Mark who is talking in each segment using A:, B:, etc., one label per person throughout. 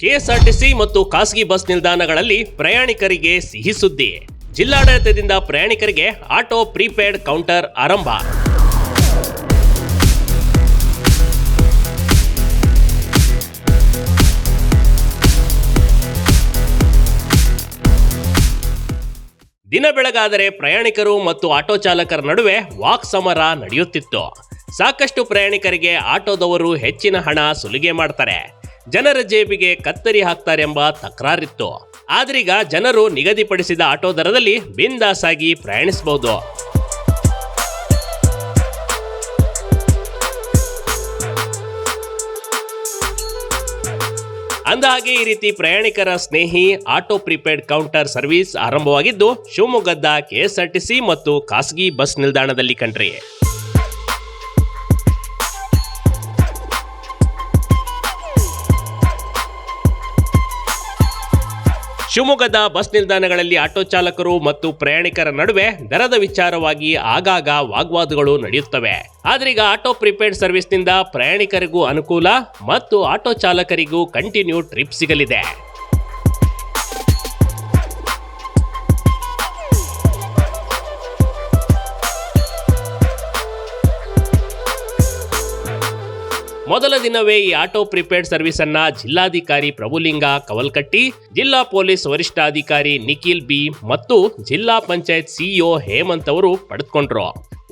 A: KSRTC ಮತ್ತು ಖಾಸಗಿ bus ನಿಲ್ದಾಣಗಳಲ್ಲಿ ಪ್ರಯಾಣಿಕರಿಗೆ ಸಿಹಿ ಸುದ್ದಿ. ಜಿಲ್ಲಾಡಳಿತದಿಂದ ಪ್ರಯಾಣಿಕರಿಗೆ ಆಟೋ ಪ್ರೀಪೇಡ್ ಕೌಂಟರ್ ಆರಂಭ. ದಿನ ಬೆಳಗಾದರೆ ಪ್ರಯಾಣಿಕರು ಮತ್ತು ಆಟೋ ಚಾಲಕರ ನಡುವೆ ವಾಕ್ ಸಮರ ನಡೆಯುತ್ತಿತ್ತು. ಸಾಕಷ್ಟು ಪ್ರಯಾಣಿಕರಿಗೆ ಆಟೋದವರು ಹೆಚ್ಚಿನ ಹಣ ಸುಲಿಗೆ ಮಾಡ್ತಾರೆ, ಜನರ ಜೇಬಿಗೆ ಕತ್ತರಿ ಹಾಕ್ತಾರೆಂಬ ತಕರಾರಿತ್ತು. ಆದ್ರೀಗ ಜನರು ನಿಗದಿಪಡಿಸಿದ ಆಟೋ ದರದಲ್ಲಿ ಬಿಂದಾಸಾಗಿ ಪ್ರಯಾಣಿಸಬಹುದು. ಅಂದಹಾಗೆ ಈ ರೀತಿ ಪ್ರಯಾಣಿಕರ ಸ್ನೇಹಿ ಆಟೋ ಪ್ರೀಪೇಡ್ ಕೌಂಟರ್ ಸರ್ವಿಸ್ ಆರಂಭವಾಗಿದ್ದು ಶಿವಮೊಗ್ಗದ ಕೆಎಸ್ಆರ್ಟಿಸಿ ಮತ್ತು ಖಾಸಗಿ ಬಸ್ ನಿಲ್ದಾಣದಲ್ಲಿ ಕಂಡ್ರಿ. ಶಿವಮೊಗ್ಗದ ಬಸ್ ನಿಲ್ದಾಣಗಳಲ್ಲಿ ಆಟೋ ಚಾಲಕರು ಮತ್ತು ಪ್ರಯಾಣಿಕರ ನಡುವೆ ದರದ ವಿಚಾರವಾಗಿ ಆಗಾಗ ವಾಗ್ವಾದಗಳು ನಡೆಯುತ್ತವೆ. ಆದ್ರೀಗ ಆಟೋ ಪ್ರೀಪೇಡ್ ಸರ್ವಿಸ್ನಿಂದ ಪ್ರಯಾಣಿಕರಿಗೂ ಅನುಕೂಲ ಮತ್ತು ಆಟೋ ಚಾಲಕರಿಗೂ ಕಂಟಿನ್ಯೂ ಟ್ರಿಪ್ ಸಿಗಲಿದೆ. ಮೊದಲ ದಿನವೇ ಈ ಆಟೋ ಪ್ರೀಪೇಡ್ ಸರ್ವಿಸ್ ಅನ್ನ ಜಿಲ್ಲಾಧಿಕಾರಿ ಪ್ರಭುಲಿಂಗ ಕವಲ್ಕಟ್ಟಿ, ಜಿಲ್ಲಾ ಪೊಲೀಸ್ ವರಿಷ್ಠಾಧಿಕಾರಿ ನಿಖಿಲ್ ಬಿ ಮತ್ತು ಜಿಲ್ಲಾ ಪಂಚಾಯತ್ ಸಿಇಒ ಹೇಮಂತ್ ಅವರು ಪಡೆದುಕೊಂಡ್ರು.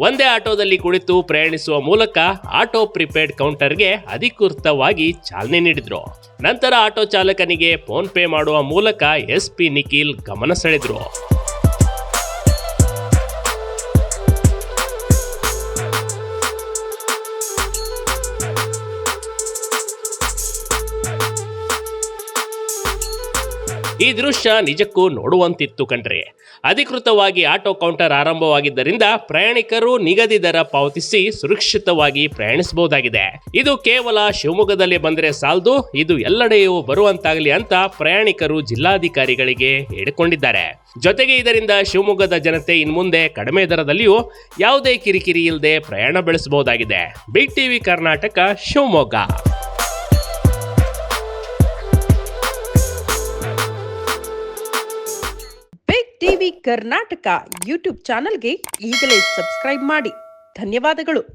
A: ಒಂದೇ ಆಟೋದಲ್ಲಿ ಕುಳಿತು ಪ್ರಯಾಣಿಸುವ ಮೂಲಕ ಆಟೋ ಪ್ರೀಪೇಡ್ ಕೌಂಟರ್ಗೆ ಅಧಿಕೃತವಾಗಿ ಚಾಲನೆ ನೀಡಿದ್ರು. ನಂತರ ಆಟೋ ಚಾಲಕನಿಗೆ ಫೋನ್ ಪೇ ಮಾಡುವ ಮೂಲಕ ಎಸ್ಪಿ ನಿಖಿಲ್ ಗಮನ ಸೆಳೆದ್ರು. ಈ ದೃಶ್ಯ ನಿಜಕ್ಕೂ ನೋಡುವಂತಿತ್ತು ಕಣ್ರಿ. ಅಧಿಕೃತವಾಗಿ ಆಟೋ ಕೌಂಟರ್ ಆರಂಭವಾಗಿದ್ದರಿಂದ ಪ್ರಯಾಣಿಕರು ನಿಗದಿ ದರ ಪಾವತಿಸಿ ಸುರಕ್ಷಿತವಾಗಿ ಪ್ರಯಾಣಿಸಬಹುದಾಗಿದೆ. ಇದು ಕೇವಲ ಶಿವಮೊಗ್ಗದಲ್ಲಿ ಬಂದರೆ ಸಾಲದು, ಇದು ಎಲ್ಲೆಡೆಯೂ ಬರುವಂತಾಗಲಿ ಅಂತ ಪ್ರಯಾಣಿಕರು ಜಿಲ್ಲಾಧಿಕಾರಿಗಳಿಗೆ ಹೇಳಿಕೊಂಡಿದ್ದಾರೆ. ಜೊತೆಗೆ ಇದರಿಂದ ಶಿವಮೊಗ್ಗದ ಜನತೆ ಇನ್ಮುಂದೆ ಕಡಿಮೆ ದರದಲ್ಲಿಯೂ ಯಾವುದೇ ಕಿರಿಕಿರಿ ಇಲ್ಲದೆ ಪ್ರಯಾಣ ಬೆಳೆಸಬಹುದಾಗಿದೆ. Big TV Karnataka, Shivamogga.
B: TV Karnataka YouTube ಚಾನೆಲ್ಗೆ ಈಗಲೇ ಸಬ್ಸ್ಕ್ರೈಬ್ ಮಾಡಿ. ಧನ್ಯವಾದಗಳು.